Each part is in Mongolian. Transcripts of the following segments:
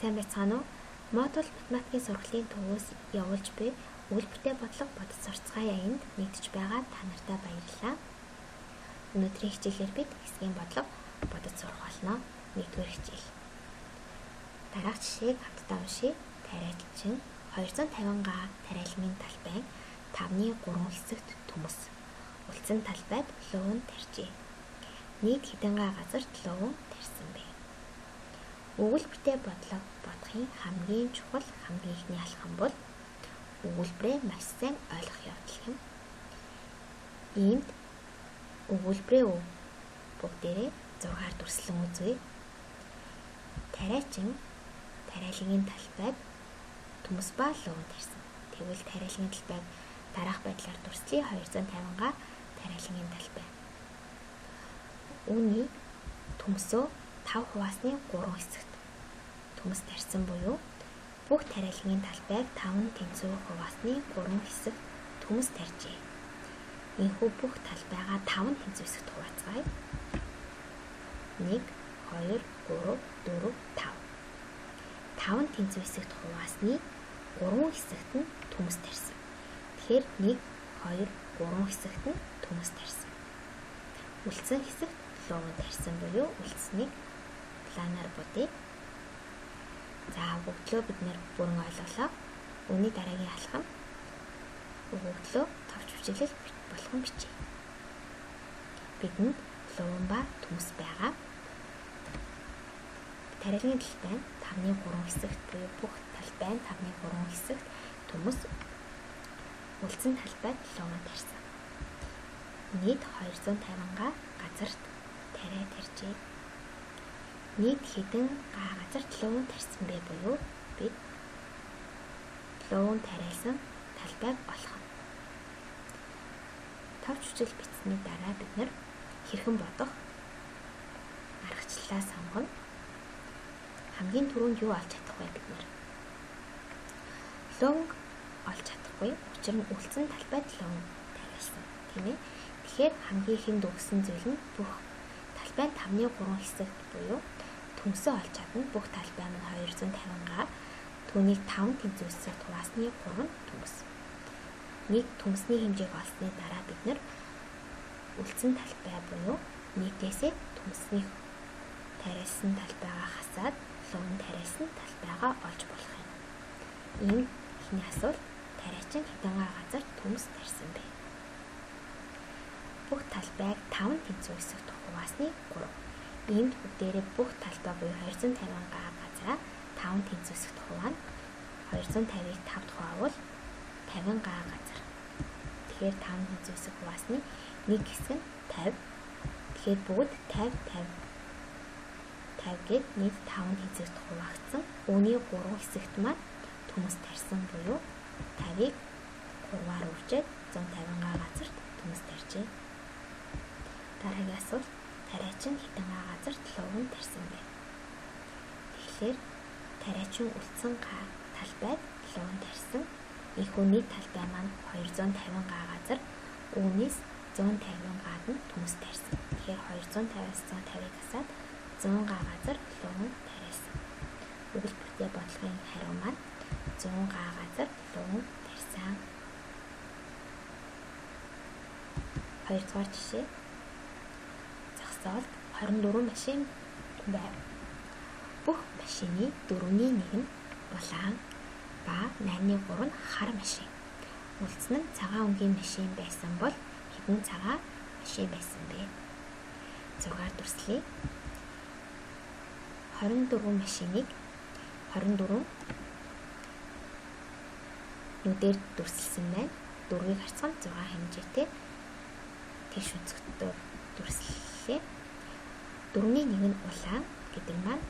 сайн байцгаана уу? Модуль математикийн сургалтын төвөөс явуулж буй өгүүлбэртэй бодлого бодис сурцгаая аянд нэгдэж байгаа та нартай баярлалаа. Өнөөдрийн хичээлээр бид хэсгийн бодлого бодис сурах болно. 1-р хичээл. Дараах жишээг хамтдаа уншийе. Тариалчин 250 га тариалмын талбай 5-ны 3 хэсэгт төмөс. Үлдсэн талбайд луван тарьжээ. Нийт хэдэн га газарт луван тарьсан бэ? Өгүүлбэртэй бодлого бодохын хамгийн чухал хамгийн ихний алхам бол өгүүлбэрээ маш сайн ойлгох явдал юм. Иймд өгүүлбэрээ бүгдээрээ 6-аар дүрслэн үзье. Тариачин тариалгын талбайд төмөс ба луван тарьсан. Тэгвэл тариалгын талбайг дараах байдлаар дүрслэе. 250 га тариалгын талбай. Үүний төмсөө 5 хуваасны 3 хэсэгт төмс тарьсан буюу бүх тариалгын талбайг 5 тэнцүү хуваасны 3 хэсэгт төмс тарьжээ. Энэхүү бүх талбайгаа 5 тэнцүү хэсэгт хуваацгаая. 1 2 3 4 5. 5 тэнцүү хэсэгт хуваасны 3 хэсэгт нь төмс тарьсан. Тэгэхээр 1 2 3 хэсэгт нь төмс тарьсан. Үлдсэн хэсэгт луван тарьсан буюу үлдсэнийг планаар бодъё. За өгөгдлөө бид нэр бүрэн ойлголоо. Үүний дараагийн алхам өгөгдлөө товч хүчилэл болгон бичье. Бидэнд луван ба төмс байгаа. Тариалгын талбай 5-ны 3 хэсэгт буюу бүх талбай 5-ны 3 хэсэгт төмс. Үлдсэн талбайд луван тарьсан. Нийт 250 га газарт тариа тарьжээ. Нийт хэдэн га газарт луван тарьсан бэ буюу бид луван тариалсан талбайг олох нь. Товч хүчил бичсэний дараа бид нэр хэрхэн бодох аргачлалаа сонгоно. Хамгийн түрүүнд юу олж чадах вэ бид нэр? Луван олж чадахгүй. Учир нь үлдсэн талбайд луван тариалсан. Тийм ээ. Тэгэхээр хамгийн ихэнд өгсөн зүйл нь бүх талбай 5-ны 3 хэсэгт буюу төмсөө олж чадна. Бүх талбай нь 250 га. Түүнийг 5 тэнцүү хэсэгт хуваасны 3 төмс. Нийт төмсний хэмжээг олсны дараа бид нэр үлдсэн талбай буюу нийтээсээ төмсний тариалсан талбайгаа хасаад луван тариалсан талбайгаа олж болох юм. Ийм ихний асуулт тариачин хэдэн га газар төмс тарьсан бэ? Бүх талбайг 5 тэнцүү хэсэгт хуваасны 3. Иймд бүгдээрээ бүх талбай буюу 250 га газараа 5 тэнцүү хэсэгт хуваана. 250-ыг 5-д хуваавал 50 га газар. Тэгэхээр 5 тэнцүү хэсэг хуваасны 1 хэсэг нь 50. Тэгэхээр бүгд 50 гээд нийт 5 тэнцүүст хуваагдсан. Үүний 3 хэсэгт маань төмс тарьсан буюу 50-ыг 3-аар үржээд 150 га газарт төмс тарьжээ. Дараагийн асуулт тариачин хэдэн га газарт луван тарьсан бэ? Тэгэхээр тариачин үлдсэн га талбайд луван тарьсан. Ийхүү нийт талбай маань 250 га газар. Үүнээс 150 гад нь төмс тарьсан. Тэгэхээр 250-аас 150-ыг хасаад 100 га газар луван тариалсан. Өгүүлбэртэй бодлогын хариу маань 100 га газар луван тарьсан. 2-р жишээ. Зогсоолд 24 машин байв. Бүх машины 4-ний 1 нь улаан ба 8-ны 3 нь хар машин. Үлдсэн нь цагаан өнгийн машин байсан бол хэдэн цагаан машин байсан бэ? 6-аар дүрслэе. 24 машиныг 24 нүдээр дүрслсэн байна. 4-ийг харьцан 6 хэмжээтэй тэгш үзэгдээр дүрслэлээ. 4-ний 1 нь улаан гэдэг маань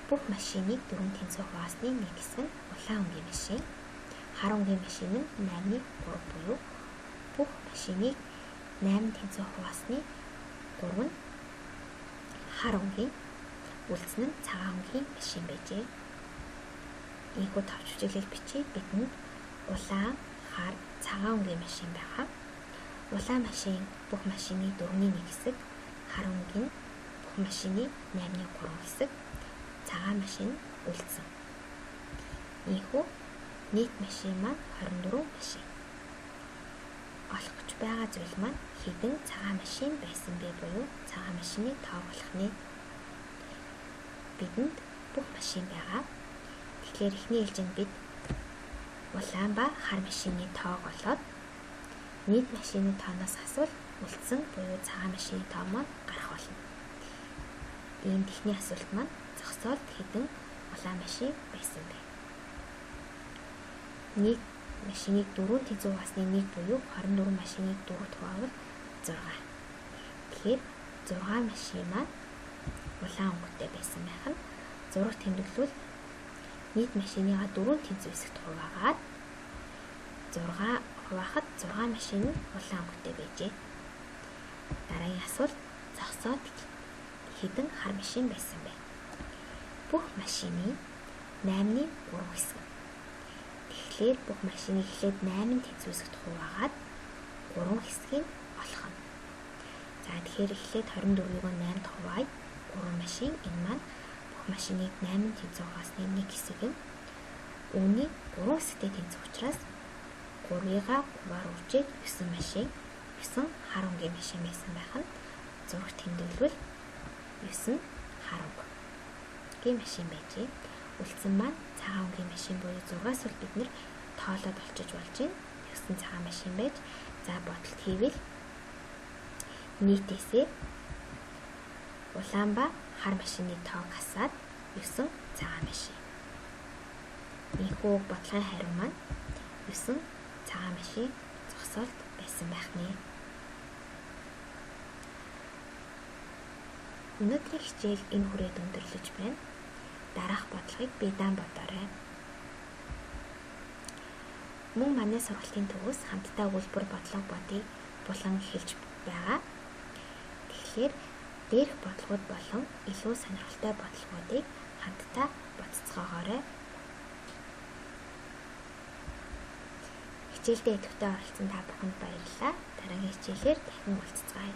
бүх машиныг 4 тэнцүү хуваасны 1 хэсэг нь улаан өнгийн машин. Хар өнгийн машин нь 8-ны 3 буюу бүх машиныг 8 тэнцүү хуваасны 3 нь хар өнгийн, үлдсэн нь цагаан өнгийн машин байжээ. Ийхүү товч хүчилэл бичиж бидэнд улаан, хар, цагаан өнгийн машин байгаа. Улаан машин бүх машины 4-ний 1 хэсэг, хар өнгийн бүх машины 8-ны 3 хэсэг, цагаан машин үлдсэн. Ийхүү нийт машин маань 24 машин. Олох гэж байгаа зүйл маань хэдэн цагаан машин байсан бэ буюу цагаан машины тоо болох нэ. Бидэнд бүх машин байгаа. Тэгэхээр эхний ээлжинд бид улаан ба хар машины тоог олоод нийт машины тооноос асуул үлдсэн буюу цагаан машины тоо маань гарах болно. Иймд эхний асуулт маань зогсоолд хэдэн улаан машин байсан бэ? Нийт машиныг 4 тэнцүү хасны 1 буюу 24 машиныг 4-т хуваавал 6. Тэгэхээр 6 машин маань улаан өнгөтэй байсан байх нь 6 тэмдэглвэл нийт машиныгаа 4 тэнцүү хэсэгт хуваагаад 6 хуваахад 6 машин нь улаан өнгөтэй байжээ. Дараагийн асуулт зогсоод хэдэн хар машин байсан бэ? Бүх машины 8-ны 3 хэсэг. Тэгэхээр бүх машиныг эхлээд 8 тэнцүү хэсэгт хуваагаад 3 хэсгийг олох нь. За тэгэхээр эхлээд 24-ийг 8-д хуваая. 3 машин энэ маань бүх машиныг 8 тэнцүү хасны 1 хэсэг нь. Үүнийг 3 хэсэгтэй тэнцэх учраас 3-ыгаа 3-аар үржээд 9 машин, 9 хар өнгийн машин байсан байх нь 6 тэмдэглвэл 9 хар өнгийн машин байжээ. Үлдсэн маань цагаан өнгийн машин буюу 6-аас бол бид нэр тоолоод олчиж болж байна. 9 цагаан машин байж за бодолт хийвэл нийтээсээ улаан ба хар машины тоог хасаад 9 цагаан машин. Ийхүү бодлогын хариу маань 9 цагаан машин зогсоолт байсан байх нэ. Өнөөдрийн хичээл энэ хүрээд өндөрлөж байна. Дараах бодлогыг биедан бодоорой. Мөн манай сургалтын төвөөс хамтдаа үйлбэр бодлого бодъё булан эхэлж байгаа. Тэгэхээр дээрх бодлогод болон илүү сонирхолтой бодлогуудыг хамтдаа бодцгоогоорой. Хичээлдээ идэвхтэй оролцсон та бүхэнд баярлалаа. Дараагийн хичээлээр дахин уулзцгаая.